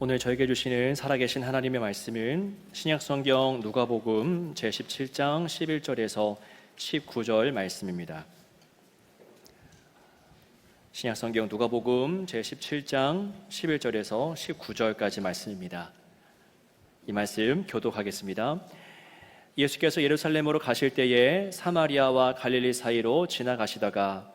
오늘 저에게 주시는 살아계신 하나님의 말씀은 신약성경 누가복음 제17장 11절에서 19절 말씀입니다. 신약성경 누가복음 제17장 11절에서 19절까지 말씀입니다. 이 말씀 교독하겠습니다. 예수께서 예루살렘으로 가실 때에 사마리아와 갈릴리 사이로 지나가시다가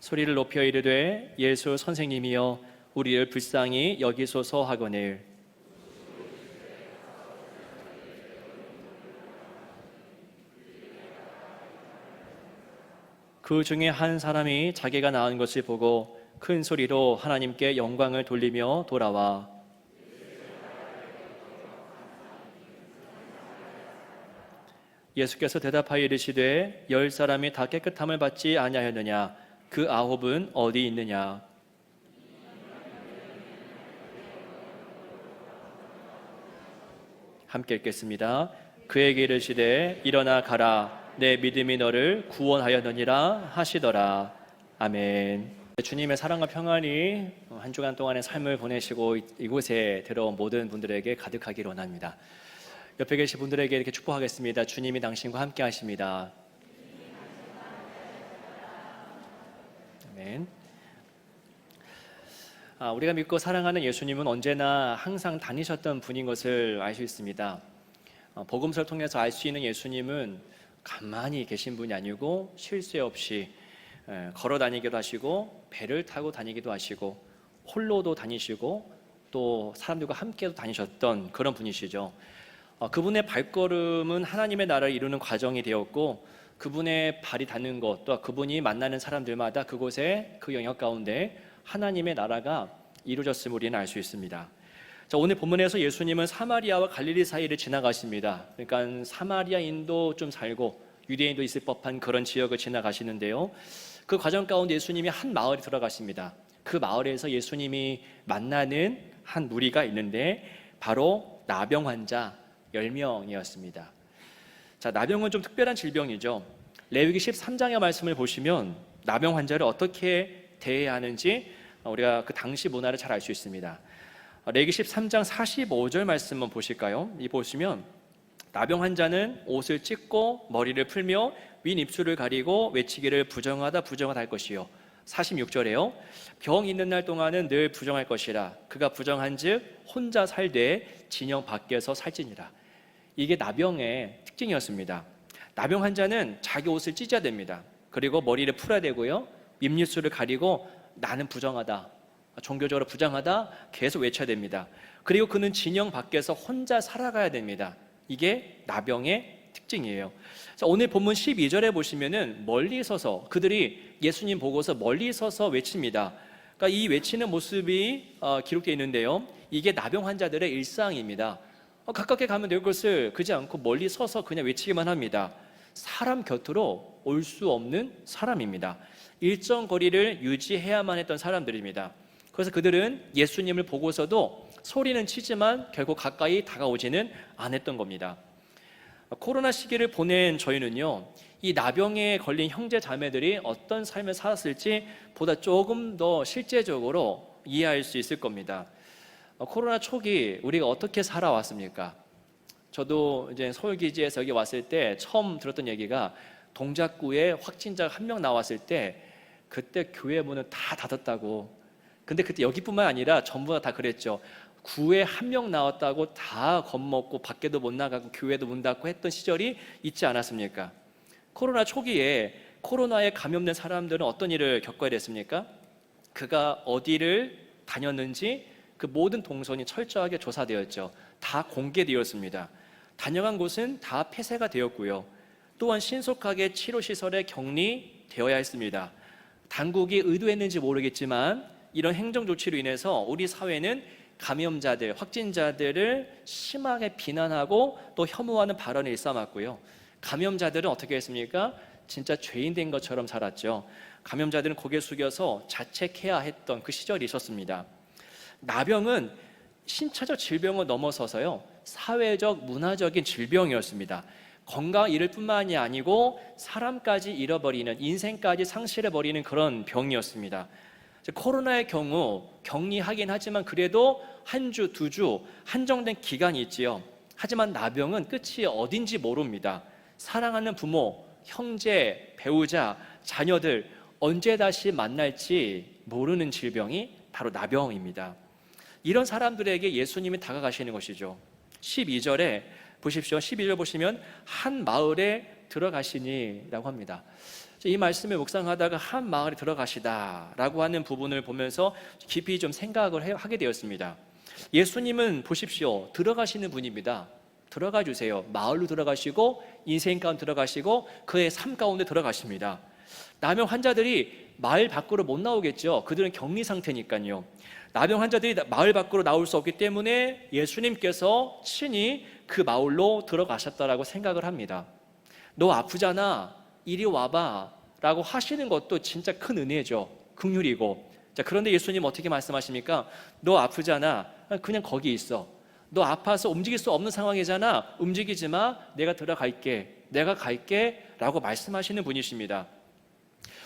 소리를 높여 이르되 예수 선생님이여 우리를 불쌍히 여기소서 하거늘 그 중에 한 사람이 자기가 낳은 것을 보고 큰 소리로 하나님께 영광을 돌리며 돌아와 예수께서 대답하여 이르시되 10사람이 다 깨끗함을 받지 아니하였느냐 그 9은 어디 있느냐. 함께 읽겠습니다. 그에게 이르시되 일어나 가라 내 믿음이 너를 구원하였느니라 하시더라. 아멘. 주님의 사랑과 평안이 한 주간 동안의 삶을 보내시고 이곳에 들어온 모든 분들에게 가득하기를 원합니다. 옆에 계신 분들에게 이렇게 축복하겠습니다. 주님이 당신과 함께 하십니다. 아멘. 우리가 믿고 사랑하는 예수님은 언제나 항상 다니셨던 분인 것을 알 수 있습니다. 복음서를 통해서 알 수 있는 예수님은 가만히 계신 분이 아니고 쉴 새 없이 걸어 다니기도 하시고 배를 타고 다니기도 하시고 홀로도 다니시고 또 사람들과 함께도 다니셨던 그런 분이시죠. 그분의 발걸음은 하나님의 나라를 이루는 과정이 되었고 그분의 발이 닿는 곳, 또 그분이 만나는 사람들마다 그곳에 그 영역 가운데 하나님의 나라가 이루어졌음을 우리는 알 수 있습니다. 자, 오늘 본문에서 예수님은 사마리아와 갈릴리 사이를 지나가십니다. 그러니까 사마리아인도 좀 살고 유대인도 있을 법한 그런 지역을 지나가시는데요. 그 과정 가운데 예수님이 한 마을에 들어가십니다. 그 마을에서 예수님이 만나는 한 무리가 있는데 바로 나병 환자 10명이었습니다. 자, 나병은 좀 특별한 질병이죠. 레위기 13장의 말씀을 보시면 나병 환자를 어떻게 대해야 하는지 우리가 그 당시 문화를 잘 알 수 있습니다. 레위기 13장 45절 말씀 한번 보실까요? 이 보시면 나병 환자는 옷을 찢고 머리를 풀며 윗 입술을 가리고 외치기를 부정하다 할 것이요. 46절에요. 병 있는 날 동안은 늘 부정할 것이라 그가 부정한즉 혼자 살되 진영 밖에서 살지니라. 이게 나병의 특징이었습니다. 나병 환자는 자기 옷을 찢어야 됩니다. 그리고 머리를 풀어야 되고요. 입술을 가리고 나는 부정하다, 종교적으로 부정하다 계속 외쳐야 됩니다. 그리고 그는 진영 밖에서 혼자 살아가야 됩니다. 이게 나병의 특징이에요. 자, 오늘 본문 12절에 보시면은 멀리 서서 그들이 예수님 보고서 멀리 서서 외칩니다. 그러니까 이 외치는 모습이 기록되어 있는데요. 이게 나병 환자들의 일상입니다. 가깝게 가면 될 것을 그지 않고 멀리 서서 그냥 외치기만 합니다. 사람 곁으로 올 수 없는 사람입니다. 일정 거리를 유지해야만 했던 사람들입니다. 그래서 그들은 예수님을 보고서도 소리는 치지만 결국 가까이 다가오지는 않았던 겁니다. 코로나 시기를 보낸 저희는요, 이 나병에 걸린 형제 자매들이 어떤 삶을 살았을지 보다 조금 더 실제적으로 이해할 수 있을 겁니다. 코로나 초기 우리가 어떻게 살아왔습니까? 저도 이제 서울기지에서 여기 왔을 때 처음 들었던 얘기가 동작구에 확진자가 1명 나왔을 때 그때 교회 문은 다 닫았다고. 근데 그때 여기뿐만 아니라 전부 다 그랬죠. 구에 1명 나왔다고 다 겁먹고 밖에도 못 나가고 교회도 문 닫고 했던 시절이 있지 않았습니까? 코로나 초기에 코로나에 감염된 사람들은 어떤 일을 겪어야 됐습니까? 그가 어디를 다녔는지 그 모든 동선이 철저하게 조사되었죠. 다 공개되었습니다. 다녀간 곳은 다 폐쇄가 되었고요. 또한 신속하게 치료시설에 격리되어야 했습니다. 당국이 의도했는지 모르겠지만 이런 행정조치로 인해서 우리 사회는 감염자들, 확진자들을 심하게 비난하고 또 혐오하는 발언을 일삼았고요. 감염자들은 어떻게 했습니까? 진짜 죄인 된 것처럼 살았죠. 감염자들은 고개 숙여서 자책해야 했던 그 시절이 있었습니다. 나병은 신체적 질병을 넘어서서요, 사회적, 문화적인 질병이었습니다. 건강 잃을 뿐만이 아니고 사람까지 잃어버리는, 인생까지 상실해버리는 그런 병이었습니다. 코로나의 경우 격리하긴 하지만 그래도 한 주, 두 주 한정된 기간이 있지요. 하지만 나병은 끝이 어딘지 모릅니다. 사랑하는 부모, 형제, 배우자, 자녀들 언제 다시 만날지 모르는 질병이 바로 나병입니다. 이런 사람들에게 예수님이 다가가시는 것이죠. 12절에 보십시오. 12절 보시면 한 마을에 들어가시니 라고 합니다. 이 말씀을 묵상하다가 한 마을에 들어가시다 라고 하는 부분을 보면서 깊이 좀 생각을 하게 되었습니다. 예수님은 보십시오. 들어가시는 분입니다. 들어가 주세요. 마을로 들어가시고 인생 가운데 들어가시고 그의 삶 가운데 들어가십니다. 나병 환자들이 마을 밖으로 못 나오겠죠. 그들은 격리 상태니까요. 나병 환자들이 마을 밖으로 나올 수 없기 때문에 예수님께서 친히 그 마을로 들어가셨다라고 생각을 합니다. 너 아프잖아, 이리 와봐 라고 하시는 것도 진짜 큰 은혜죠. 긍휼이고. 자, 그런데 예수님 어떻게 말씀하십니까? 너 아프잖아, 그냥 거기 있어. 너 아파서 움직일 수 없는 상황이잖아, 움직이지 마, 내가 들어갈게, 내가 갈게 라고 말씀하시는 분이십니다.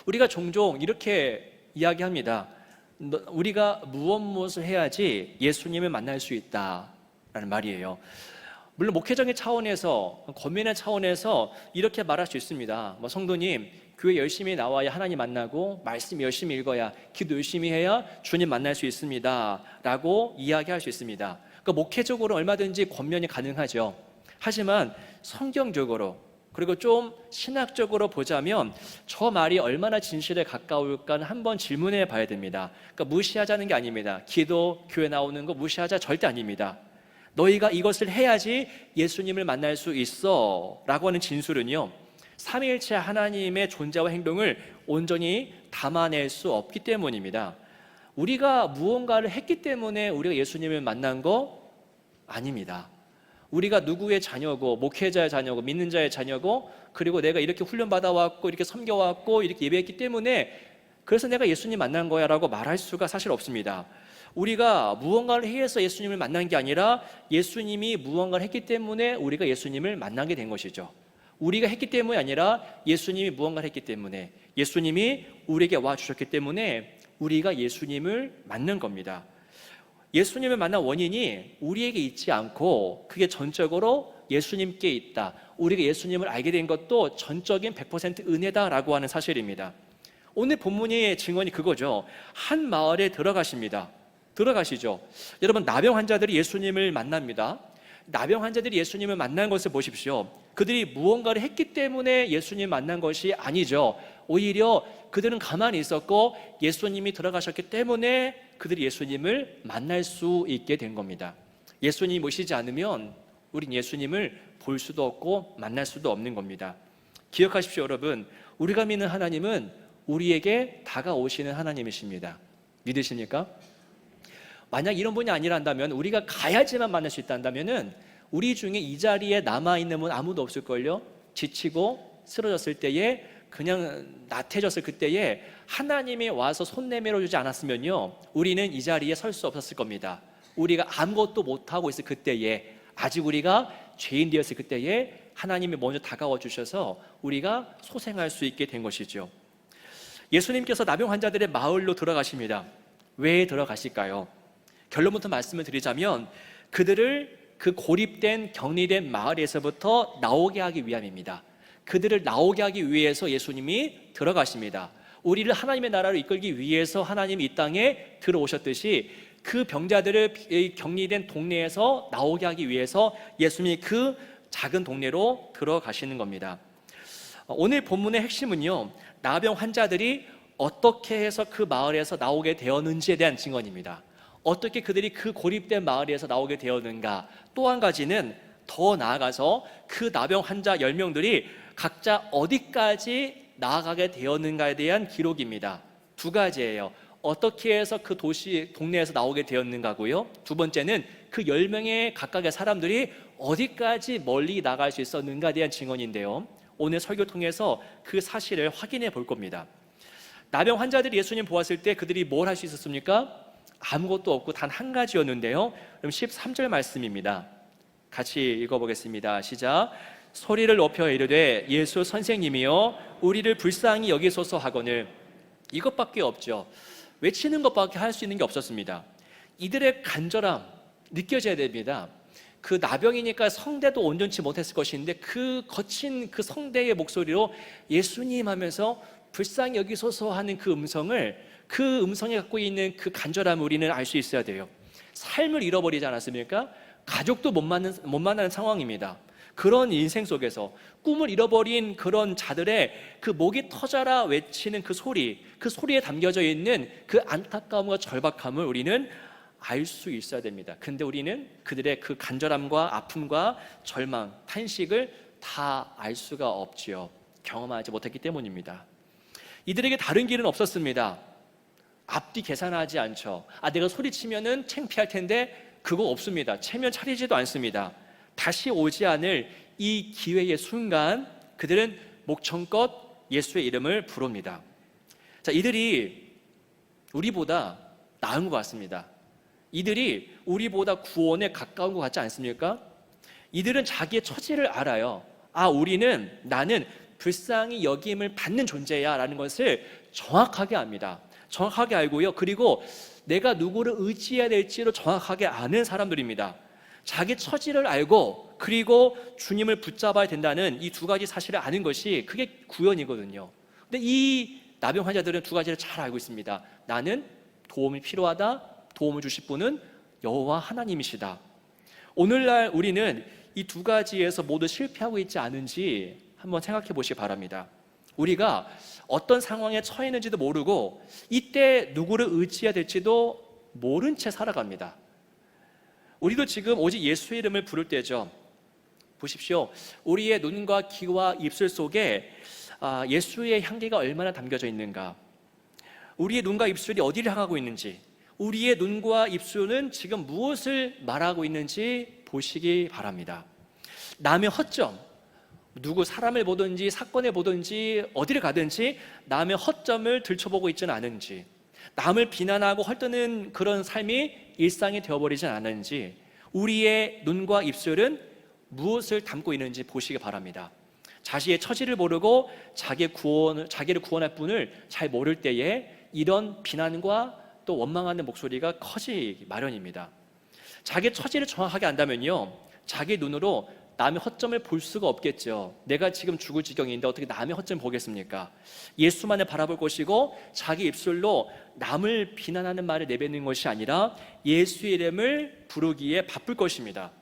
우리가 종종 이렇게 이야기합니다. 우리가 무엇을 해야지 예수님을 만날 수 있다라는 말이에요. 물론 목회적인 차원에서, 권면의 차원에서 이렇게 말할 수 있습니다. 성도님, 교회 열심히 나와야 하나님 만나고 말씀 열심히 읽어야, 기도 열심히 해야 주님 만날 수 있습니다 라고 이야기할 수 있습니다. 그러니까 목회적으로 얼마든지 권면이 가능하죠. 하지만 성경적으로, 그리고 좀 신학적으로 보자면 저 말이 얼마나 진실에 가까울까는 한번 질문해 봐야 됩니다. 그러니까 무시하자는 게 아닙니다. 기도, 교회 나오는 거 무시하자 절대 아닙니다. 너희가 이것을 해야지 예수님을 만날 수 있어 라고 하는 진술은요, 삼위일체 하나님의 존재와 행동을 온전히 담아낼 수 없기 때문입니다. 우리가 무언가를 했기 때문에 우리가 예수님을 만난 거 아닙니다. 우리가 누구의 자녀고, 목회자의 자녀고, 믿는 자의 자녀고, 그리고 내가 이렇게 훈련받아왔고 이렇게 섬겨왔고 이렇게 예배했기 때문에 그래서 내가 예수님 만난 거야 라고 말할 수가 사실 없습니다. 우리가 무언가를 해서 예수님을 만난 게 아니라 예수님이 무언가를 했기 때문에 우리가 예수님을 만나게 된 것이죠. 우리가 했기 때문이 아니라 예수님이 무언가를 했기 때문에, 예수님이 우리에게 와주셨기 때문에 우리가 예수님을 만난 겁니다. 예수님을 만난 원인이 우리에게 있지 않고 그게 전적으로 예수님께 있다. 우리가 예수님을 알게 된 것도 전적인 100% 은혜다라고 하는 사실입니다. 오늘 본문의 증언이 그거죠. 한 마을에 들어가십니다. 들어가시죠. 여러분, 나병 환자들이 예수님을 만납니다. 나병 환자들이 예수님을 만난 것을 보십시오. 그들이 무언가를 했기 때문에 예수님 만난 것이 아니죠. 오히려 그들은 가만히 있었고 예수님이 들어가셨기 때문에 그들이 예수님을 만날 수 있게 된 겁니다. 예수님이 모시지 않으면 우린 예수님을 볼 수도 없고 만날 수도 없는 겁니다. 기억하십시오, 여러분. 우리가 믿는 하나님은 우리에게 다가오시는 하나님이십니다. 믿으십니까? 만약 이런 분이 아니란다면, 우리가 가야지만 만날 수 있다면 우리 중에 이 자리에 남아있는 분 아무도 없을걸요. 지치고 쓰러졌을 때에, 그냥 나태해졌을 그때에 하나님이 와서 손 내밀어 주지 않았으면요, 우리는 이 자리에 설 수 없었을 겁니다. 우리가 아무것도 못하고 있을 그때에, 아직 우리가 죄인 되었을 그때에 하나님이 먼저 다가와 주셔서 우리가 소생할 수 있게 된 것이죠. 예수님께서 나병 환자들의 마을로 들어가십니다. 왜 들어가실까요? 결론부터 말씀을 드리자면 그들을 그 고립된 격리된 마을에서부터 나오게 하기 위함입니다. 그들을 나오게 하기 위해서 예수님이 들어가십니다. 우리를 하나님의 나라로 이끌기 위해서 하나님이 이 땅에 들어오셨듯이 그 병자들을 격리된 동네에서 나오게 하기 위해서 예수님이 그 작은 동네로 들어가시는 겁니다. 오늘 본문의 핵심은요, 나병 환자들이 어떻게 해서 그 마을에서 나오게 되었는지에 대한 증언입니다. 어떻게 그들이 그 고립된 마을에서 나오게 되었는가. 또 한 가지는 더 나아가서 그 나병 환자 10명들이 각자 어디까지 나아가게 되었는가에 대한 기록입니다. 두 가지예요. 어떻게 해서 그 동네에서 나오게 되었는가고요. 두 번째는 그 10명의 각각의 사람들이 어디까지 멀리 나갈 수 있었는가에 대한 증언인데요, 오늘 설교 통해서 그 사실을 확인해 볼 겁니다. 나병 환자들이 예수님 보았을 때 그들이 뭘 할 수 있었습니까? 아무것도 없고 단 한 가지였는데요. 그럼 13절 말씀입니다. 같이 읽어보겠습니다. 시작. 소리를 높여 이르되 예수 선생님이여 우리를 불쌍히 여기소서 하거늘. 이것밖에 없죠. 외치는 것밖에 할 수 있는 게 없었습니다. 이들의 간절함 느껴져야 됩니다. 그 나병이니까 성대도 온전치 못했을 것인데 그 거친 그 성대의 목소리로 예수님 하면서 불쌍히 여기소서 하는 그 음성에 갖고 있는 그 간절함을 우리는 알 수 있어야 돼요. 삶을 잃어버리지 않았습니까? 가족도 못 만나는 상황입니다. 그런 인생 속에서 꿈을 잃어버린 그런 자들의 그 목이 터져라 외치는 그 소리에 담겨져 있는 그 안타까움과 절박함을 우리는 알 수 있어야 됩니다. 근데 우리는 그들의 그 간절함과 아픔과 절망, 탄식을 다 알 수가 없지요. 경험하지 못했기 때문입니다. 이들에게 다른 길은 없었습니다. 앞뒤 계산하지 않죠. 내가 소리치면은 창피할 텐데 그거 없습니다. 체면 차리지도 않습니다. 다시 오지 않을 이 기회의 순간 그들은 목청껏 예수의 이름을 부릅니다. 자, 이들이 우리보다 나은 것 같습니다. 이들이 우리보다 구원에 가까운 것 같지 않습니까? 이들은 자기의 처지를 알아요. 나는 불쌍히 여김을 받는 존재야 라는 것을 정확하게 압니다. 정확하게 알고요. 그리고 내가 누구를 의지해야 될지를 정확하게 아는 사람들입니다. 자기 처지를 알고 그리고 주님을 붙잡아야 된다는 이 두 가지 사실을 아는 것이 그게 구원이거든요. 근데 이 나병 환자들은 두 가지를 잘 알고 있습니다. 나는 도움이 필요하다. 도움을 주실 분은 여호와 하나님이시다. 오늘날 우리는 이 두 가지에서 모두 실패하고 있지 않은지 한번 생각해 보시기 바랍니다. 우리가 어떤 상황에 처해 있는지도 모르고 이때 누구를 의지해야 될지도 모른 채 살아갑니다. 우리도 지금 오직 예수의 이름을 부를 때죠. 보십시오. 우리의 눈과 귀와 입술 속에 예수의 향기가 얼마나 담겨져 있는가. 우리의 눈과 입술이 어디를 향하고 있는지, 우리의 눈과 입술은 지금 무엇을 말하고 있는지 보시기 바랍니다. 남의 허점, 누구 사람을 보든지 사건을 보든지 어디를 가든지 남의 허점을 들춰보고 있지는 않은지, 남을 비난하고 헐뜯는 그런 삶이 일상이 되어버리진 않은지, 우리의 눈과 입술은 무엇을 담고 있는지 보시기 바랍니다. 자신의 처지를 모르고 자기를 구원할 분을 잘 모를 때에 이런 비난과 또 원망하는 목소리가 커지기 마련입니다. 자기 처지를 정확하게 안다면요, 자기 눈으로 남의 허점을 볼 수가 없겠죠. 내가 지금 죽을 지경인데 어떻게 남의 허점을 보겠습니까? 예수만을 바라볼 것이고 자기 입술로 남을 비난하는 말을 내뱉는 것이 아니라 예수의 이름을 부르기에 바쁠 것입니다.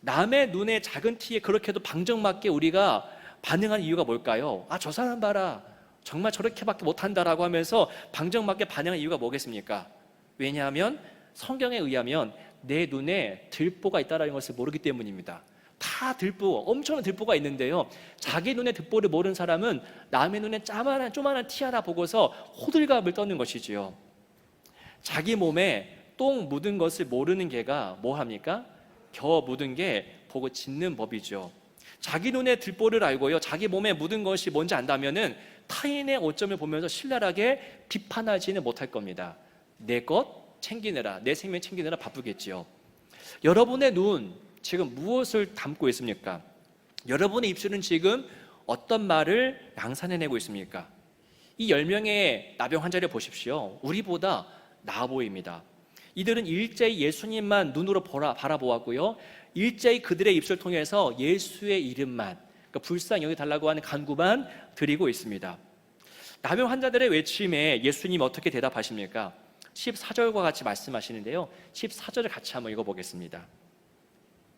남의 눈에 작은 티에 그렇게도 방정맞게 우리가 반응한 이유가 뭘까요? 저 사람 봐라, 정말 저렇게밖에 못한다라고 하면서 방정맞게 반응한 이유가 뭐겠습니까? 왜냐하면 성경에 의하면 내 눈에 들보가 있다는 것을 모르기 때문입니다. 다 엄청난 들보가 있는데요, 자기 눈에 들보를 모르는 사람은 남의 눈에 조만한 티 하나 보고서 호들갑을 떠는 것이지요. 자기 몸에 똥 묻은 것을 모르는 개가 뭐 합니까? 겨워 묻은 게 보고 짖는 법이죠. 자기 눈에 들보를 알고요, 자기 몸에 묻은 것이 뭔지 안다면은 타인의 오점을 보면서 신랄하게 비판하지는 못할 겁니다. 내 것 챙기느라, 내 생명 챙기느라 바쁘겠지요. 여러분의 눈 지금 무엇을 담고 있습니까? 여러분의 입술은 지금 어떤 말을 양산해내고 있습니까? 이 10명의 나병 환자를 보십시오. 우리보다 나아 보입니다. 이들은 일제히 예수님만 눈으로 바라보았고요, 일제히 그들의 입술 통해서 예수의 이름만, 그러니까 불쌍히 여겨달라고 하는 간구만 드리고 있습니다. 나병 환자들의 외침에 예수님 어떻게 대답하십니까? 14절과 같이 말씀하시는데요, 14절을 같이 한번 읽어보겠습니다.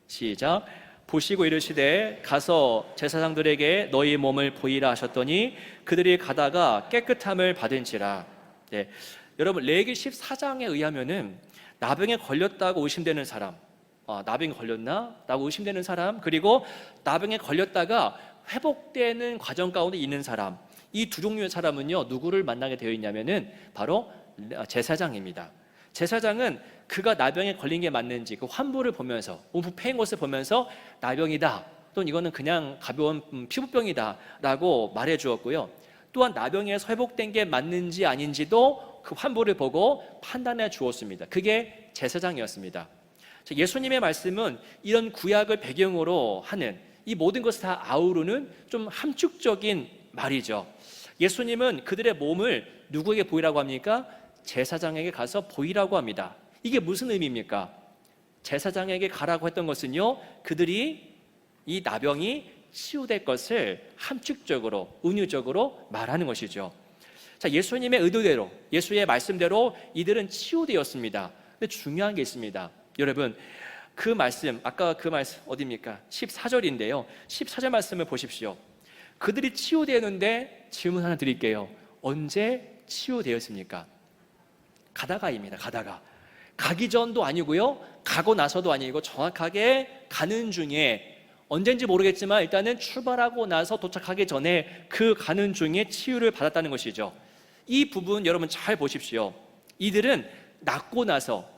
시작. 보시고 이르시되 가서 제사장들에게 너희 몸을 보이라 하셨더니 그들이 가다가 깨끗함을 받은지라. 네. 여러분, 레위기 14장에 의하면은 나병에 걸렸다고 의심되는 사람, 나병에 걸렸나? 라고 의심되는 사람, 그리고 나병에 걸렸다가 회복되는 과정 가운데 있는 사람, 이 두 종류의 사람은요, 누구를 만나게 되어 있냐면은 바로 제사장입니다. 제사장은 그가 나병에 걸린 게 맞는지 그 환부를 보면서, 몸 패인 것을 보면서 나병이다, 또는 이거는 그냥 가벼운 피부병이다 라고 말해 주었고요, 또한 나병에서 회복된 게 맞는지 아닌지도 그 환부를 보고 판단해 주었습니다. 그게 제사장이었습니다. 예수님의 말씀은 이런 구약을 배경으로 하는, 이 모든 것을 다 아우르는 좀 함축적인 말이죠. 예수님은 그들의 몸을 누구에게 보이라고 합니까? 제사장에게 가서 보이라고 합니다. 이게 무슨 의미입니까? 제사장에게 가라고 했던 것은요, 그들이 이 나병이 치유될 것을 함축적으로, 은유적으로 말하는 것이죠. 자, 예수님의 의도대로, 예수의 말씀대로 이들은 치유되었습니다. 근데 중요한 게 있습니다. 여러분, 그 말씀, 아까 그 말씀 어디입니까? 14절인데요 14절 말씀을 보십시오. 그들이 치유되었는데 질문 하나 드릴게요. 언제 치유되었습니까? 가다가입니다. 가다가. 가기 전도 아니고요, 가고 나서도 아니고 정확하게 가는 중에, 언젠지 모르겠지만 일단은 출발하고 나서 도착하기 전에 그 가는 중에 치유를 받았다는 것이죠. 이 부분 여러분 잘 보십시오. 이들은 낫고 나서,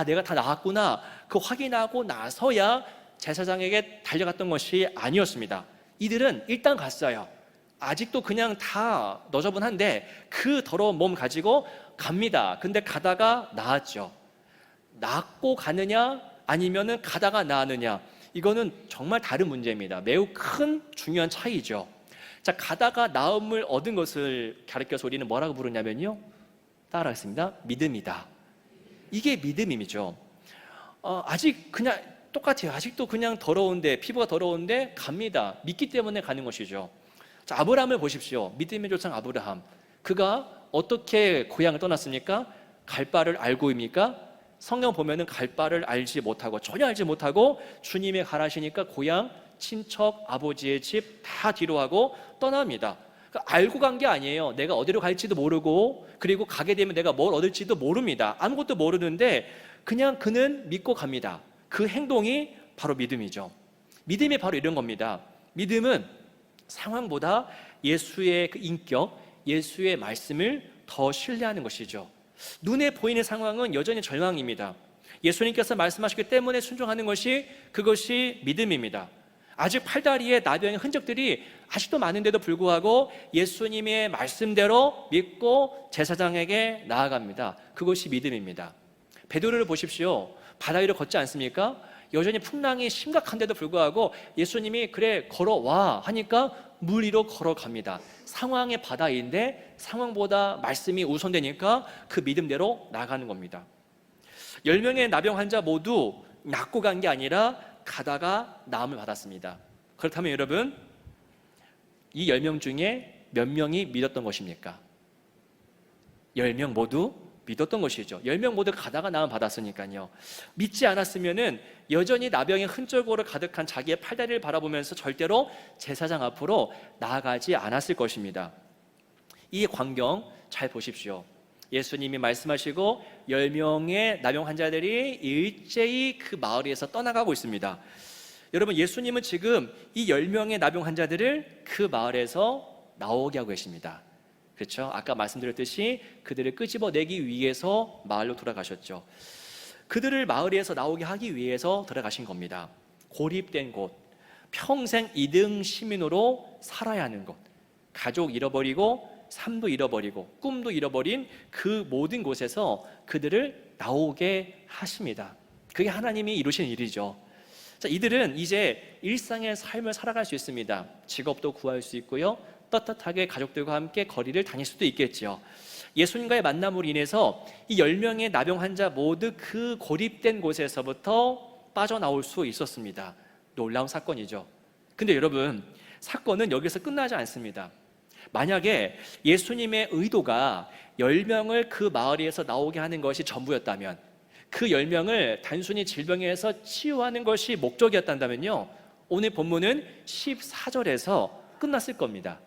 내가 다 나았구나, 그 확인하고 나서야 제사장에게 달려갔던 것이 아니었습니다. 이들은 일단 갔어요. 아직도 그냥 다 너저분한데 그 더러운 몸 가지고 갑니다. 근데 가다가 나았죠. 낫고 가느냐 아니면은 가다가 나았느냐, 이거는 정말 다른 문제입니다. 매우 큰 중요한 차이죠. 자, 가다가 나음을 얻은 것을 가르쳐서 우리는 뭐라고 부르냐면요, 따라하겠습니다. 믿음이다. 이게 믿음이죠. 아직 그냥 똑같아요. 아직도 그냥 더러운데, 피부가 더러운데 갑니다. 믿기 때문에 가는 것이죠. 자, 아브라함을 보십시오. 믿음의 조상 아브라함. 그가 어떻게 고향을 떠났습니까? 갈 바를 알고입니까? 성경 보면은 갈 바를 알지 못하고, 전혀 알지 못하고 주님의 가라시니까 고향, 친척, 아버지의 집 다 뒤로 하고 떠납니다. 그러니까 알고 간 게 아니에요. 내가 어디로 갈지도 모르고, 그리고 가게 되면 내가 뭘 얻을지도 모릅니다. 아무것도 모르는데 그냥 그는 믿고 갑니다. 그 행동이 바로 믿음이죠. 믿음이 바로 이런 겁니다. 믿음은 상황보다 예수의 그 인격, 예수의 말씀을 더 신뢰하는 것이죠. 눈에 보이는 상황은 여전히 절망입니다. 예수님께서 말씀하셨기 때문에 순종하는 것이, 그것이 믿음입니다. 아직 팔다리에 나병의 흔적들이 아직도 많은데도 불구하고 예수님의 말씀대로 믿고 제사장에게 나아갑니다. 그것이 믿음입니다. 베드로를 보십시오. 바다 위를 걷지 않습니까? 여전히 풍랑이 심각한데도 불구하고 예수님이 그래 걸어와 하니까 물 위로 걸어갑니다. 상황의 바다인데 상황보다 말씀이 우선되니까 그 믿음대로 나가는 겁니다. 10명의 나병 환자 모두 낫고 간 게 아니라 가다가 나음을 받았습니다. 그렇다면 여러분, 이 10명 중에 몇 명이 믿었던 것입니까? 10명 모두 믿었던 것이죠. 10명 모두 가다가 나음 받았으니까요. 믿지 않았으면은 여전히 나병의 흔적으로 가득한 자기의 팔다리를 바라보면서 절대로 제사장 앞으로 나아가지 않았을 것입니다. 이 광경 잘 보십시오. 예수님이 말씀하시고 10명의 나병 환자들이 일제히 그 마을에서 떠나가고 있습니다. 여러분, 예수님은 지금 이 10명의 나병 환자들을 그 마을에서 나오게 하고 계십니다. 그렇죠? 아까 말씀드렸듯이 그들을 끄집어내기 위해서 마을로 돌아가셨죠. 그들을 마을에서 나오게 하기 위해서 들어가신 겁니다. 고립된 곳, 평생 2등 시민으로 살아야 하는 곳, 가족 잃어버리고 삶도 잃어버리고 꿈도 잃어버린 그 모든 곳에서 그들을 나오게 하십니다. 그게 하나님이 이루신 일이죠. 자, 이들은 이제 일상의 삶을 살아갈 수 있습니다. 직업도 구할 수 있고요, 떳떳하게 가족들과 함께 거리를 다닐 수도 있겠죠. 예수님과의 만남으로 인해서 이 10명의 나병 환자 모두 그 고립된 곳에서부터 빠져나올 수 있었습니다. 놀라운 사건이죠. 근데 여러분, 사건은 여기서 끝나지 않습니다. 만약에 예수님의 의도가 10명을 그 마을에서 나오게 하는 것이 전부였다면, 그 10명을 단순히 질병에서 치유하는 것이 목적이었다면요, 오늘 본문은 14절에서 끝났을 겁니다.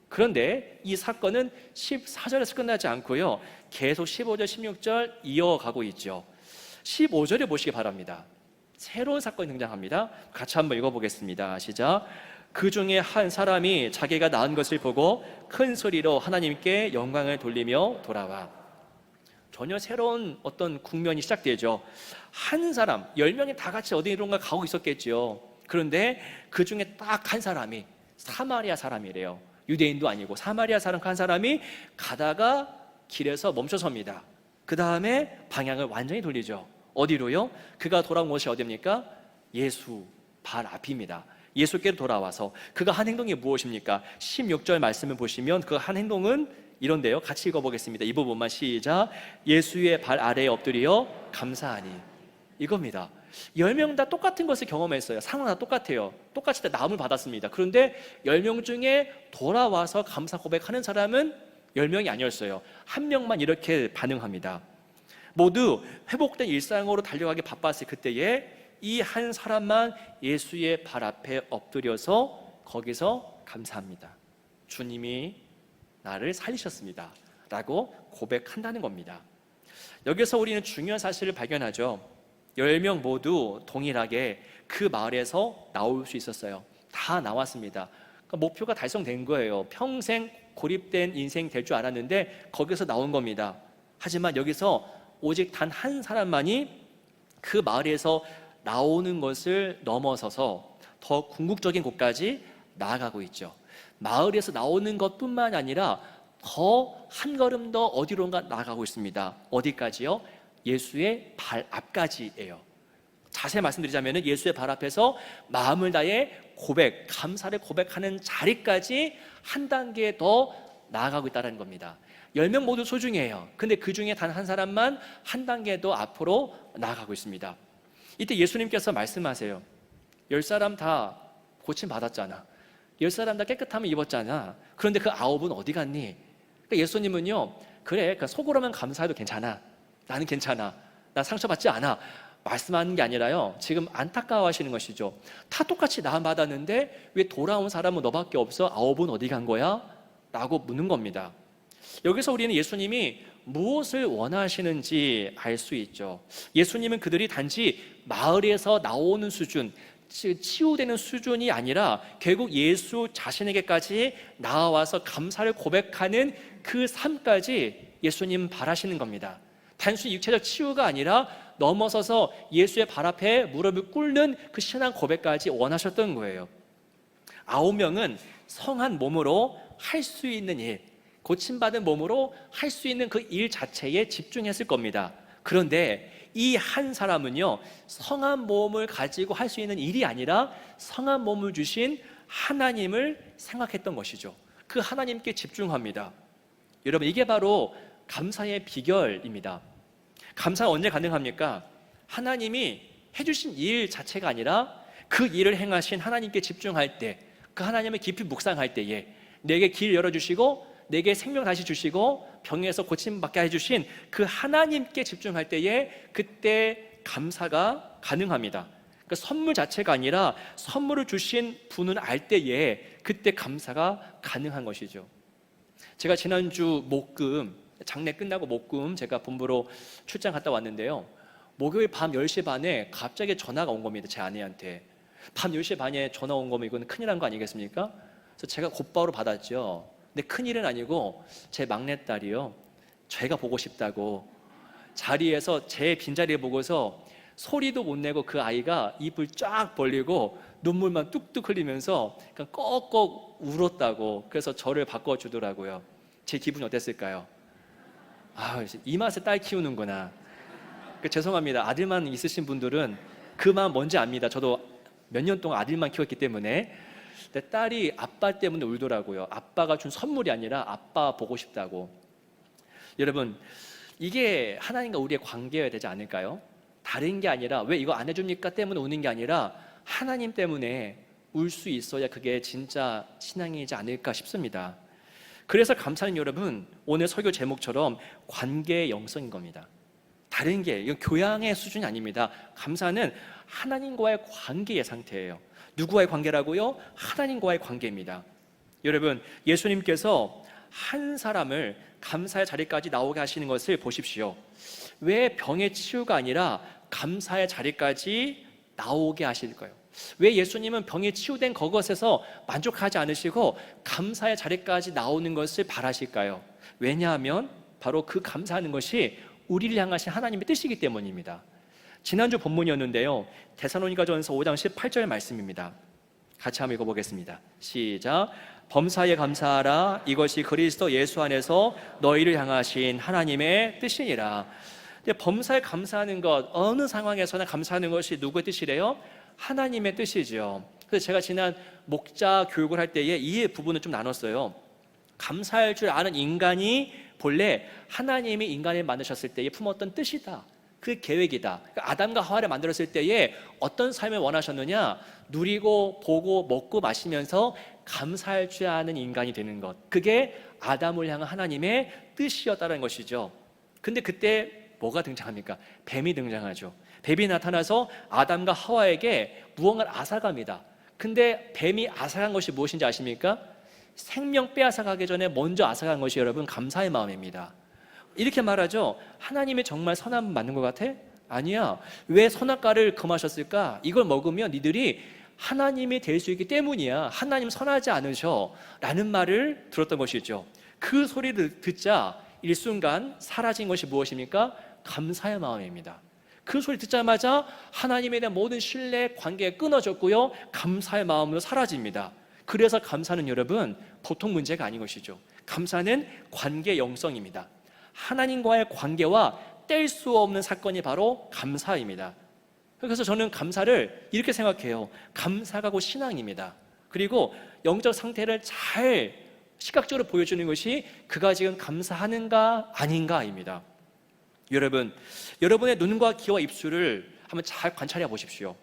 그런데 이 사건은 14절에서 끝나지 않고요, 계속 15절, 16절 이어가고 있죠. 15절에 보시기 바랍니다. 새로운 사건이 등장합니다. 같이 한번 읽어보겠습니다. 시작. 그 중에 한 사람이 자기가 낳은 것을 보고 큰 소리로 하나님께 영광을 돌리며 돌아와. 전혀 새로운 어떤 국면이 시작되죠. 한 사람, 10명이 다 같이 어디론가 가고 있었겠죠. 그런데 그 중에 딱 한 사람이, 사마리아 사람이래요. 유대인도 아니고 사마리아 사람 한 사람이 가다가 길에서 멈춰섭니다. 그 다음에 방향을 완전히 돌리죠. 어디로요? 그가 돌아온 곳이 어디입니까? 예수 발 앞입니다. 예수께로 돌아와서 그가 한 행동이 무엇입니까? 16절 말씀을 보시면 그 한 행동은 이런데요. 같이 읽어보겠습니다. 이 부분만 시작. 예수의 발 아래에 엎드려 감사하니. 이겁니다. 10명 다 똑같은 것을 경험했어요. 상황 다 똑같아요. 똑같이 다 나음을 받았습니다. 그런데 10명 중에 돌아와서 감사 고백하는 사람은 10명이 아니었어요. 한 명만 이렇게 반응합니다. 모두 회복된 일상으로 달려가기 바빴을 그때에 이 한 사람만 예수의 발 앞에 엎드려서 거기서 감사합니다. 주님이 나를 살리셨습니다 라고 고백한다는 겁니다. 여기서 우리는 중요한 사실을 발견하죠. 10명 모두 동일하게 그 마을에서 나올 수 있었어요. 다 나왔습니다. 그러니까 목표가 달성된 거예요. 평생 고립된 인생 될 줄 알았는데 거기서 나온 겁니다. 하지만 여기서 오직 단 한 사람만이 그 마을에서 나오는 것을 넘어서서 더 궁극적인 곳까지 나아가고 있죠. 마을에서 나오는 것뿐만 아니라 더 한 걸음 더 어디론가 나아가고 있습니다. 어디까지요? 예수의 발 앞까지예요. 자세히 말씀드리자면 예수의 발 앞에서 마음을 다해 고백, 감사를 고백하는 자리까지 한 단계 더 나아가고 있다는 겁니다. 10명 모두 소중해요. 근데 그 중에 단 한 사람만 한 단계 더 앞으로 나아가고 있습니다. 이때 예수님께서 말씀하세요. 10사람 다 고침받았잖아. 10사람 다 깨끗함을 입었잖아. 그런데 그 9은 어디 갔니? 그러니까 예수님은요, 그래, 속으로만 감사해도 괜찮아. 나는 괜찮아. 나 상처받지 않아. 말씀하는 게 아니라요, 지금 안타까워하시는 것이죠. 다 똑같이 나음 받았는데 왜 돌아온 사람은 너밖에 없어? 9은 어디 간 거야? 라고 묻는 겁니다. 여기서 우리는 예수님이 무엇을 원하시는지 알 수 있죠. 예수님은 그들이 단지 마을에서 나오는 수준, 치유되는 수준이 아니라 결국 예수 자신에게까지 나와서 감사를 고백하는 그 삶까지 예수님 바라시는 겁니다. 단순히 육체적 치유가 아니라 넘어서서 예수의 발 앞에 무릎을 꿇는 그 신앙 고백까지 원하셨던 거예요. 9명은 성한 몸으로 할 수 있는 일, 고침받은 몸으로 할 수 있는 그 일 자체에 집중했을 겁니다. 그런데 이 한 사람은요, 성한 몸을 가지고 할 수 있는 일이 아니라 성한 몸을 주신 하나님을 생각했던 것이죠. 그 하나님께 집중합니다. 여러분, 이게 바로 감사의 비결입니다. 감사가 언제 가능합니까? 하나님이 해주신 일 자체가 아니라 그 일을 행하신 하나님께 집중할 때, 그 하나님을 깊이 묵상할 때에 내게 길 열어주시고 내게 생명 다시 주시고 병에서 고침받게 해주신 그 하나님께 집중할 때에 그때 감사가 가능합니다. 그러니까 선물 자체가 아니라 선물을 주신 분을 알 때에 그때 감사가 가능한 것이죠. 제가 지난주 목금, 장례 끝나고 목금 제가 본부로 출장 갔다 왔는데요, 목요일 밤 10시 반에 갑자기 전화가 온 겁니다. 제 아내한테 밤 10시 반에 전화 온 거면 이건 큰일 난 거 아니겠습니까? 그래서 제가 곧바로 받았죠. 근데 큰일은 아니고 제 막내딸이요, 제가 보고 싶다고 자리에서 제 빈자리에 보고서 소리도 못 내고 그 아이가 입을 쫙 벌리고 눈물만 뚝뚝 흘리면서 그냥 꺽꺽 울었다고. 그래서 저를 바꿔주더라고요. 제 기분이 어땠을까요? 아, 이 맛에 딸 키우는구나. 죄송합니다. 아들만 있으신 분들은 그 마음 뭔지 압니다. 저도 몇 년 동안 아들만 키웠기 때문에. 근데 딸이 아빠 때문에 울더라고요. 아빠가 준 선물이 아니라 아빠 보고 싶다고. 여러분, 이게 하나님과 우리의 관계여야 되지 않을까요? 다른 게 아니라 왜 이거 안 해줍니까 때문에 우는 게 아니라 하나님 때문에 울 수 있어야 그게 진짜 신앙이지 않을까 싶습니다. 그래서 감사는 여러분, 오늘 설교 제목처럼 관계의 영성인 겁니다. 다른 게 이건 교양의 수준이 아닙니다. 감사는 하나님과의 관계의 상태예요. 누구와의 관계라고요? 하나님과의 관계입니다. 여러분, 예수님께서 한 사람을 감사의 자리까지 나오게 하시는 것을 보십시오. 왜 병의 치유가 아니라 감사의 자리까지 나오게 하실까요? 왜 예수님은 병이 치유된 그것에서 만족하지 않으시고 감사의 자리까지 나오는 것을 바라실까요? 왜냐하면 바로 그 감사하는 것이 우리를 향하신 하나님의 뜻이기 때문입니다. 지난주 본문이었는데요, 데살로니가전서 5장 18절 말씀입니다. 같이 한번 읽어보겠습니다. 시작. 범사에 감사하라. 이것이 그리스도 예수 안에서 너희를 향하신 하나님의 뜻이니라. 범사에 감사하는 것, 어느 상황에서나 감사하는 것이 누구의 뜻이래요? 하나님의 뜻이죠. 그래서 제가 지난 목자 교육을 할 때에 이 부분을 좀 나눴어요. 감사할 줄 아는 인간이 본래 하나님이 인간을 만드셨을 때에 품었던 뜻이다. 그 계획이다. 그러니까 아담과 하와를 만들었을 때에 어떤 삶을 원하셨느냐? 누리고 보고 먹고 마시면서 감사할 줄 아는 인간이 되는 것. 그게 아담을 향한 하나님의 뜻이었다는 것이죠. 근데 그때 뭐가 등장합니까? 뱀이 등장하죠. 뱀이 나타나서 아담과 하와에게 무언가를 앗아갑니다. 근데 뱀이 앗아간 것이 무엇인지 아십니까? 생명 빼앗아가기 전에 먼저 앗아간 것이 여러분 감사의 마음입니다. 이렇게 말하죠. 하나님이 정말 선한 분 맞는 것 같아? 아니야. 왜 선악과를 금하셨을까? 이걸 먹으면 니들이 하나님이 될 수 있기 때문이야. 하나님 선하지 않으셔 라는 말을 들었던 것이죠. 그 소리를 듣자 일순간 사라진 것이 무엇입니까? 감사의 마음입니다. 그 소리 듣자마자 하나님에 대한 모든 신뢰 관계가 끊어졌고요, 감사의 마음으로 사라집니다. 그래서 감사는 여러분 보통 문제가 아닌 것이죠. 감사는 관계 영성입니다. 하나님과의 관계와 뗄 수 없는 사건이 바로 감사입니다. 그래서 저는 감사를 이렇게 생각해요. 감사가 곧 신앙입니다. 그리고 영적 상태를 잘 시각적으로 보여주는 것이 그가 지금 감사하는가 아닌가입니다. 여러분, 여러분의 눈과 귀와 입술을 한번 잘 관찰해 보십시오.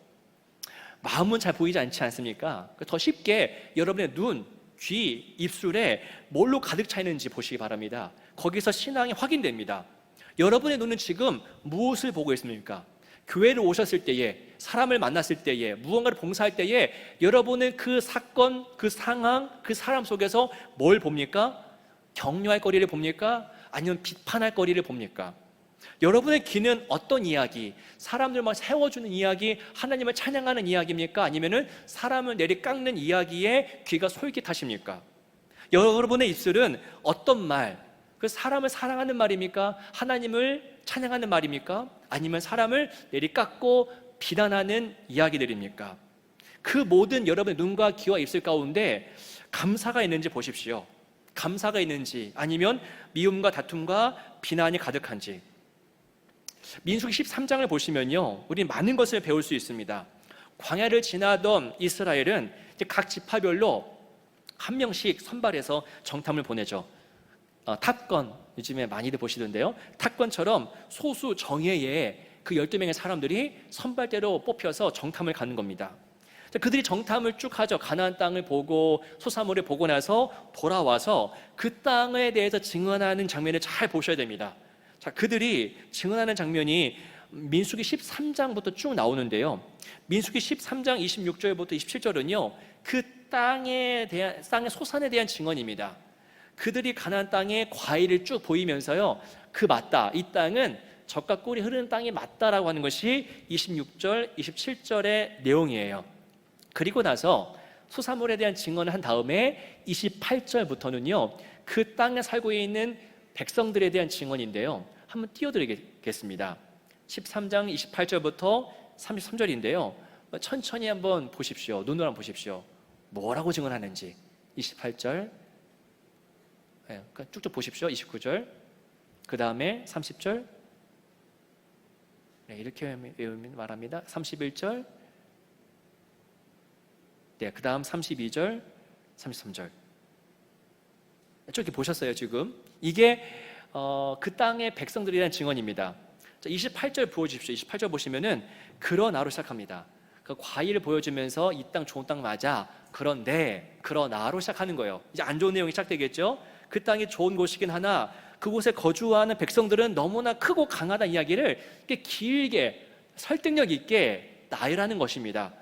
마음은 잘 보이지 않지 않습니까? 더 쉽게 여러분의 눈, 귀, 입술에 뭘로 가득 차 있는지 보시기 바랍니다. 거기서 신앙이 확인됩니다. 여러분의 눈은 지금 무엇을 보고 있습니까? 교회를 오셨을 때에, 사람을 만났을 때에, 무언가를 봉사할 때에 여러분은 그 사건, 그 상황, 그 사람 속에서 뭘 봅니까? 격려할 거리를 봅니까? 아니면 비판할 거리를 봅니까? 여러분의 귀는 어떤 이야기, 사람들만 세워주는 이야기, 하나님을 찬양하는 이야기입니까? 아니면은 사람을 내리깎는 이야기에 귀가 솔깃하십니까? 여러분의 입술은 어떤 말, 그 사람을 사랑하는 말입니까? 하나님을 찬양하는 말입니까? 아니면 사람을 내리깎고 비난하는 이야기들입니까? 그 모든 여러분의 눈과 귀와 입술 가운데 감사가 있는지 보십시오. 감사가 있는지, 아니면 미움과 다툼과 비난이 가득한지. 민수기 13장을 보시면요, 우리는 많은 것을 배울 수 있습니다. 광야를 지나던 이스라엘은 이제 각 지파별로 한 명씩 선발해서 정탐을 보내죠. 탑건, 요즘에 많이들 보시던데요, 탑건처럼 소수 정예의 그 12명의 사람들이 선발대로 뽑혀서 정탐을 가는 겁니다. 그들이 정탐을 쭉 하죠. 가나안 땅을 보고 소사물을 보고 나서 돌아와서 그 땅에 대해서 증언하는 장면을 잘 보셔야 됩니다. 자, 그들이 증언하는 장면이 민수기 13장부터 쭉 나오는데요, 민수기 13장 26절부터 27절은요 그 땅의 소산에 대한 증언입니다. 그들이 가나안 땅의 과일을 쭉 보이면서요, 그 맞다, 이 땅은 젖과 꿀이 흐르는 땅이 맞다라고 하는 것이 26절, 27절의 내용이에요. 그리고 나서 소사물에 대한 증언을 한 다음에 28절부터는요 그 땅에 살고 있는 백성들에 대한 증언인데요, 한번 띄워드리겠습니다. 13장 28절부터 33절인데요 천천히 한번 보십시오. 눈으로 한번 보십시오. 뭐라고 증언하는지. 28절, 쭉쭉 보십시오. 29절, 그 다음에 30절, 이렇게 외우면 말합니다. 31절, 그 다음 32절, 33절. 이렇게 보셨어요 지금? 이게 그 땅의 백성들에 대한 증언입니다. 자, 28절 보여주십시오. 28절 보시면은 그러나로 시작합니다. 그 과일을 보여주면서 이 땅 좋은 땅 맞아, 그런데 그러나로 시작하는 거예요. 이제 안 좋은 내용이 시작되겠죠. 그 땅이 좋은 곳이긴 하나 그곳에 거주하는 백성들은 너무나 크고 강하다는 이야기를 길게 설득력 있게 나열하는 것입니다.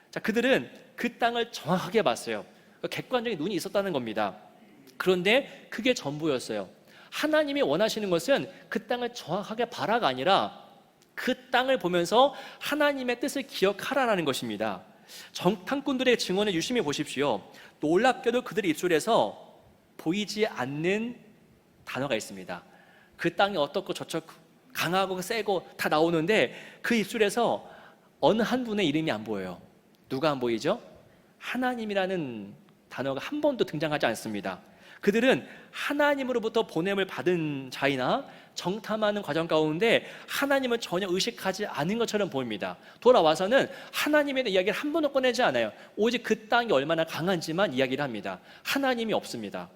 자, 그들은 그 땅을 정확하게 봤어요. 객관적인 눈이 있었다는 겁니다. 그런데 그게 전부였어요. 하나님이 원하시는 것은 그 땅을 정확하게 봐라가 아니라 그 땅을 보면서 하나님의 뜻을 기억하라라는 것입니다. 정탐꾼들의 증언을 유심히 보십시오. 놀랍게도 그들의 입술에서 보이지 않는 단어가 있습니다. 그 땅이 어떻고 저쩌고 강하고 세고 다 나오는데 그 입술에서 어느 한 분의 이름이 안 보여요. 누가 안 보이죠? 하나님이라는 단어가 한 번도 등장하지 않습니다. 그들은 하나님으로부터 보냄을 받은 자이나 정탐하는 과정 가운데 하나님은 전혀 의식하지 않은 것처럼 보입니다. 돌아와서는 하나님에 대한 이야기를 한 번도 꺼내지 않아요. 오직 그 땅이 얼마나 강한지만 이야기를 합니다. 하나님이 없습니다.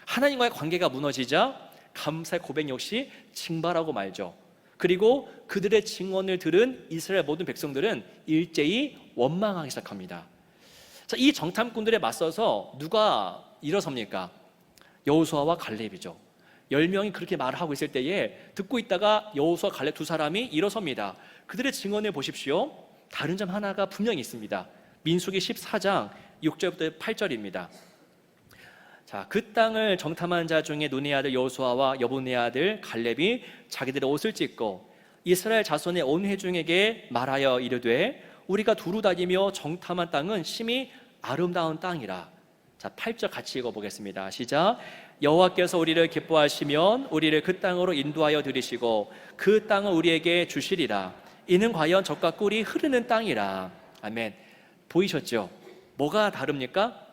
하나님과의 관계가 무너지자 감사의 고백 역시 증발하고 말죠. 그리고 그들의 증언을 들은 이스라엘 모든 백성들은 일제히 원망하기 시작합니다. 자, 이 정탐꾼들에 맞서서 누가 일어섭니까? 여호수아와 갈렙이죠. 10명이 그렇게 말하고 있을 때에 듣고 있다가 여호수아, 갈렙 두 사람이 일어섭니다. 그들의 증언을 보십시오. 다른 점 하나가 분명히 있습니다. 민수기 14장 6절부터 8절입니다. 자, 그 땅을 정탐한 자 중에 눈의 아들 여호수아와 여분의 아들 갈렙이 자기들의 옷을 찢고 이스라엘 자손의 온 회중에게 말하여 이르되 우리가 두루 다니며 정탐한 땅은 심히 아름다운 땅이라. 자, 8절 같이 읽어보겠습니다. 시작. 여호와께서 우리를 기뻐하시면 우리를 그 땅으로 인도하여 들이시고 그 땅을 우리에게 주시리라. 이는 과연 젖과 꿀이 흐르는 땅이라. 아멘. 보이셨죠? 뭐가 다릅니까?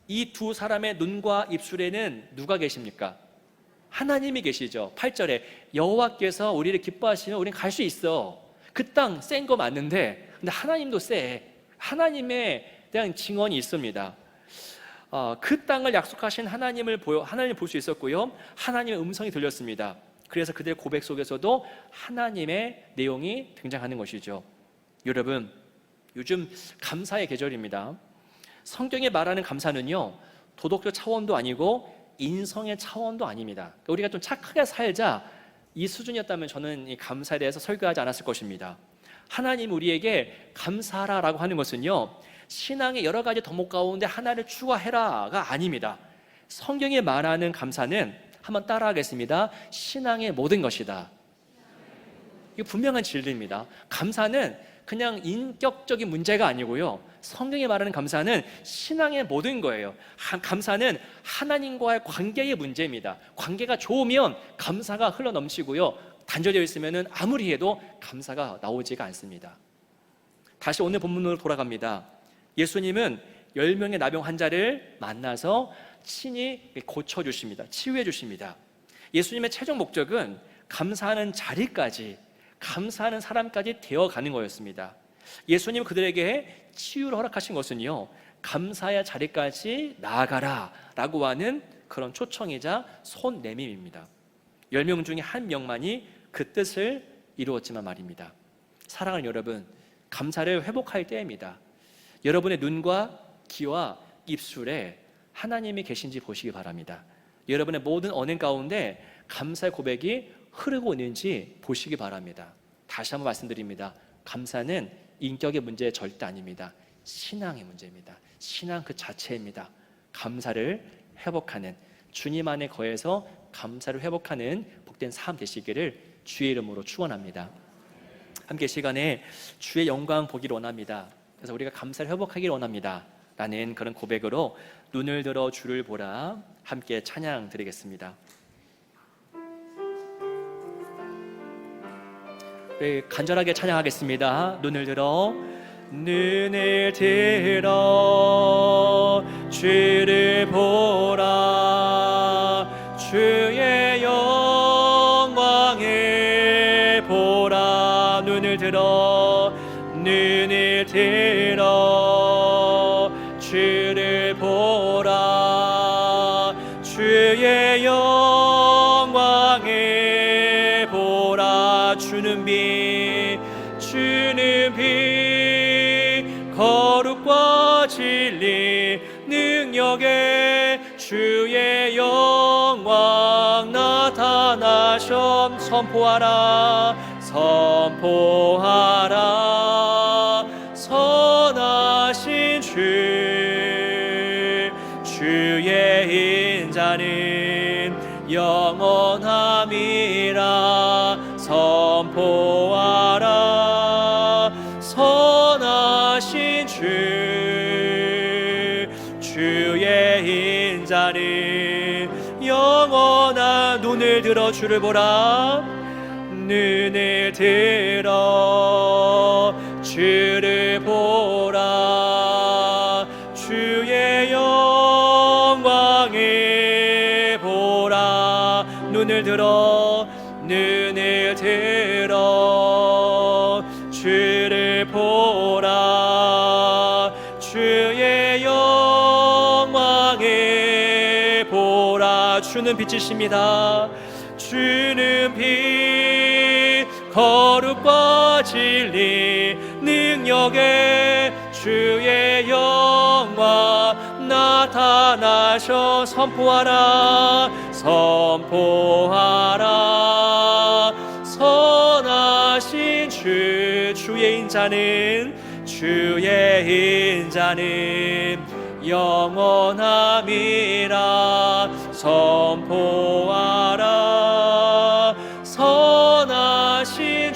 이 두 사람의 눈과 입술에는 누가 계십니까? 하나님이 계시죠. 8절에 여호와께서 우리를 기뻐하시면 우리는 갈 수 있어. 그 땅 센 거 맞는데 근데 하나님도 세. 하나님에 대한 증언이 있습니다. 그 땅을 약속하신 하나님을 볼 수 있었고요. 하나님의 음성이 들렸습니다. 그래서 그들의 고백 속에서도 하나님의 내용이 등장하는 것이죠. 여러분, 요즘 감사의 계절입니다. 성경에 말하는 감사는요, 도덕적 차원도 아니고 인성의 차원도 아닙니다. 우리가 좀 착하게 살자, 이 수준이었다면 저는 이 감사에 대해서 설교하지 않았을 것입니다. 하나님 우리에게 감사하라라고 하는 것은요, 신앙의 여러 가지 덕목 가운데 하나를 추가해라가 아닙니다. 성경에 말하는 감사는 한번 따라하겠습니다. 신앙의 모든 것이다. 이거 분명한 진리입니다. 감사는 그냥 인격적인 문제가 아니고요, 성경에 말하는 감사는 신앙의 모든 거예요. 감사는 하나님과의 관계의 문제입니다. 관계가 좋으면 감사가 흘러넘치고요, 단절되어 있으면 아무리 해도 감사가 나오지가 않습니다. 다시 오늘 본문으로 돌아갑니다. 예수님은 10명의 나병 환자를 만나서 친히 고쳐주십니다. 치유해 주십니다. 예수님의 최종 목적은 감사하는 자리까지, 감사하는 사람까지 되어가는 거였습니다. 예수님은 그들에게 치유를 허락하신 것은요, 감사의 자리까지 나아가라 라고 하는 그런 초청이자 손내밈입니다. 10명 중에 한 명만이 그 뜻을 이루었지만 말입니다. 사랑하는 여러분, 감사를 회복할 때입니다. 여러분의 눈과 귀와 입술에 하나님이 계신지 보시기 바랍니다. 여러분의 모든 언행 가운데 감사의 고백이 흐르고 있는지 보시기 바랍니다. 다시 한번 말씀드립니다. 감사는 인격의 문제 절대 아닙니다. 신앙의 문제입니다. 신앙 그 자체입니다. 감사를 회복하는, 주님 안에 거해서 감사를 회복하는 복된 삶 되시기를 주의 이름으로 축원합니다. 함께 시간에 주의 영광 보기를 원합니다. 그래서 우리가 감사를 회복하기를 원합니다 라는 그런 고백으로 눈을 들어 주를 보라 함께 찬양 드리겠습니다. 네, 간절하게 찬양하겠습니다. 눈을 들어 주를 보라, 주의 영광을 보라. 눈을 들어 주를 보라, 주의 영광을 보라. 주는 빛 거룩과 진리 능력에 주의 영광 나타나셨. 선포하라 선하신 주의 인자는 영원함이라. 선포하라 선하신 주의 인자는 영원한. 눈을 들어 주를 보라, 눈을 들어 주를 보라, 주의 영광을 보라. 눈을 들어 눈을 들어 주를 보라. 주의 영광을 보라. 주는 빛이십니다. 주는 빛, 거룩과 진리 능력에 주의 영광 나타나셔. 선포하라, 선포하라. 선하신 주의 인자는, 주의 인자는 영원함이라. 선포하라, 선하신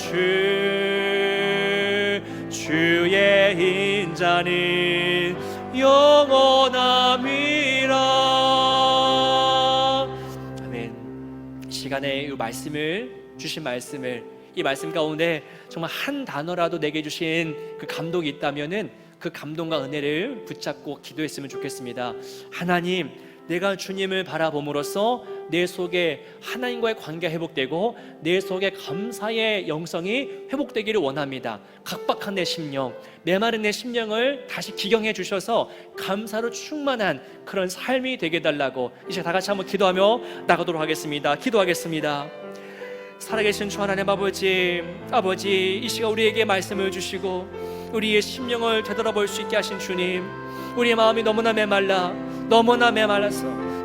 주의 인자는 영원함이라. 아멘. 이 시간에 이 말씀을 이 말씀 가운데 정말 한 단어라도 내게 주신 그 감동이 있다면은 그 감동과 은혜를 붙잡고 기도했으면 좋겠습니다. 하나님, 내가 주님을 바라봄으로써 내 속에 하나님과의 관계가 회복되고 내 속에 감사의 영성이 회복되기를 원합니다. 각박한 내 심령, 메마른 내 심령을 다시 기경해 주셔서 감사로 충만한 그런 삶이 되게 해달라고 이제 다 같이 한번 기도하며 나가도록 하겠습니다. 기도하겠습니다. 살아계신 주 하나님 아버지, 이 시간 우리에게 말씀을 주시고 우리의 심령을 되돌아볼 수 있게 하신 주님, 우리의 마음이 너무나 메말라서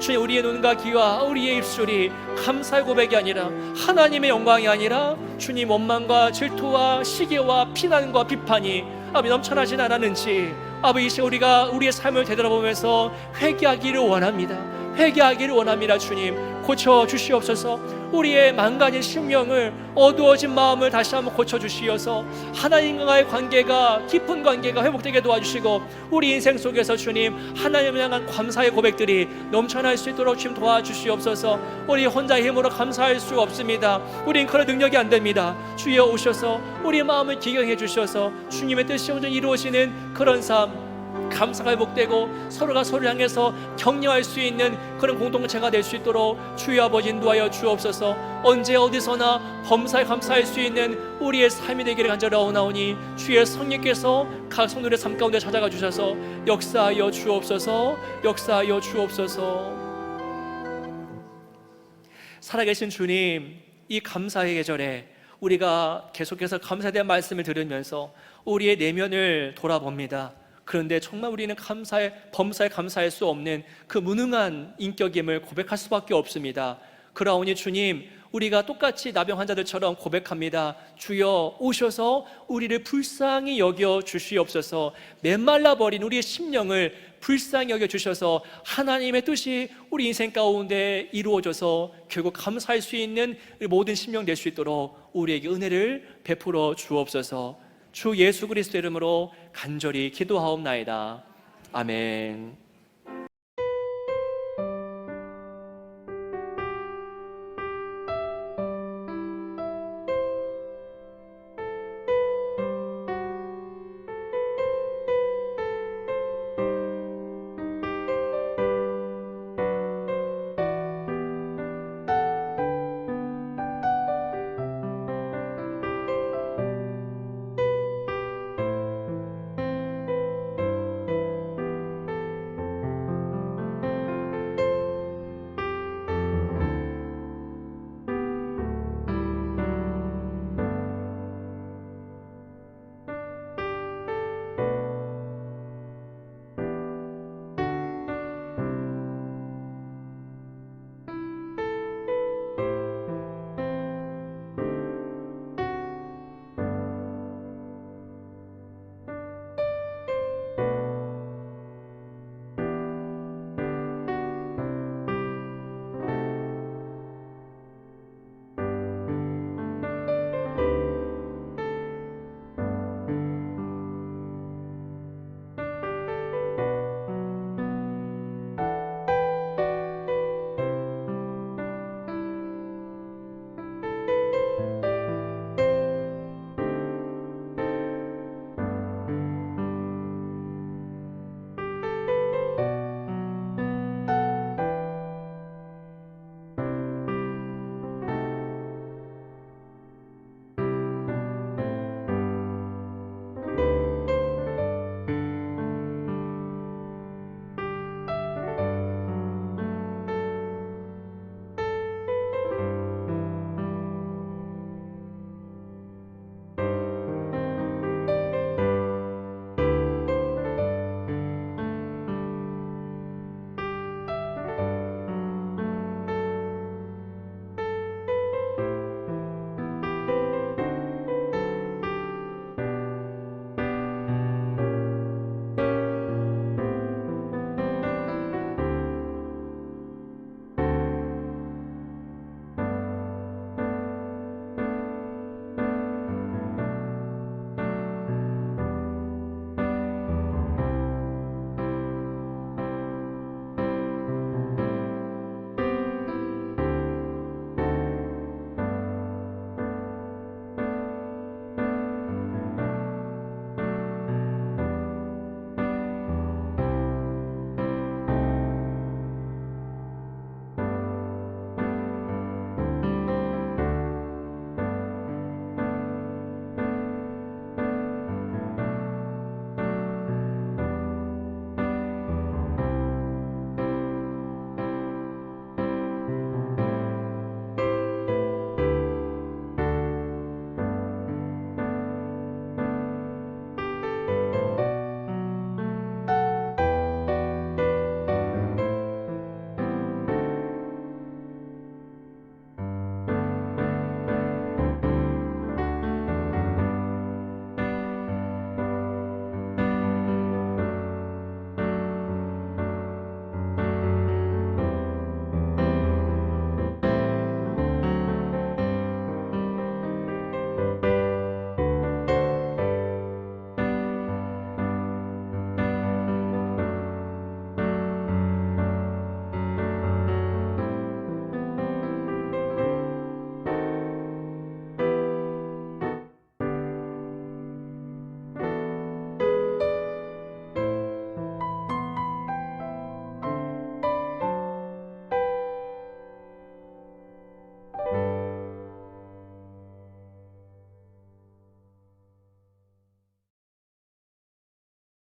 주님, 우리의 눈과 귀와 우리의 입술이 감사의 고백이 아니라 하나님의 영광이 아니라 주님 원망과 질투와 시기와 피난과 비판이 아버지 넘쳐나진 않았는지 아버지, 이 시간 우리가 우리의 삶을 되돌아보면서 회개하기를 원합니다. 주님, 고쳐주시옵소서. 우리의 망가진 심령을, 어두워진 마음을 다시 한번 고쳐주시어서 하나님과의 관계가, 깊은 관계가 회복되게 도와주시고 우리 인생 속에서 주님, 하나님을 향한 감사의 고백들이 넘쳐날 수 있도록 주님 도와주시옵소서. 우리 혼자의 힘으로 감사할 수 없습니다. 우린 그런 능력이 안 됩니다. 주여 오셔서 우리의 마음을 기경해 주셔서 주님의 뜻이 온전히 이루어지는 그런 삶, 감사가 회복되고 서로가 서로를 향해서 격려할 수 있는 그런 공동체가 될 수 있도록 주여 아버지 인도하여 주옵소서. 언제 어디서나 범사에 감사할 수 있는 우리의 삶이 되기를 간절하오나오니 주의 성령께서 각 성도의 삶 가운데 찾아가 주셔서 역사하여 주옵소서. 살아계신 주님, 이 감사의 계절에 우리가 계속해서 감사에 대한 말씀을 들으면서 우리의 내면을 돌아봅니다. 그런데 정말 우리는 범사에 감사할 수 없는 그 무능한 인격임을 고백할 수밖에 없습니다. 그러오니 주님, 우리가 똑같이 나병 환자들처럼 고백합니다. 주여 오셔서 우리를 불쌍히 여겨 주시옵소서. 메말라버린 우리의 심령을 불쌍히 여겨 주셔서 하나님의 뜻이 우리 인생 가운데 이루어져서 결국 감사할 수 있는 모든 심령 될 수 있도록 우리에게 은혜를 베풀어 주옵소서. 주 예수 그리스도 이름으로 간절히 기도하옵나이다. 아멘.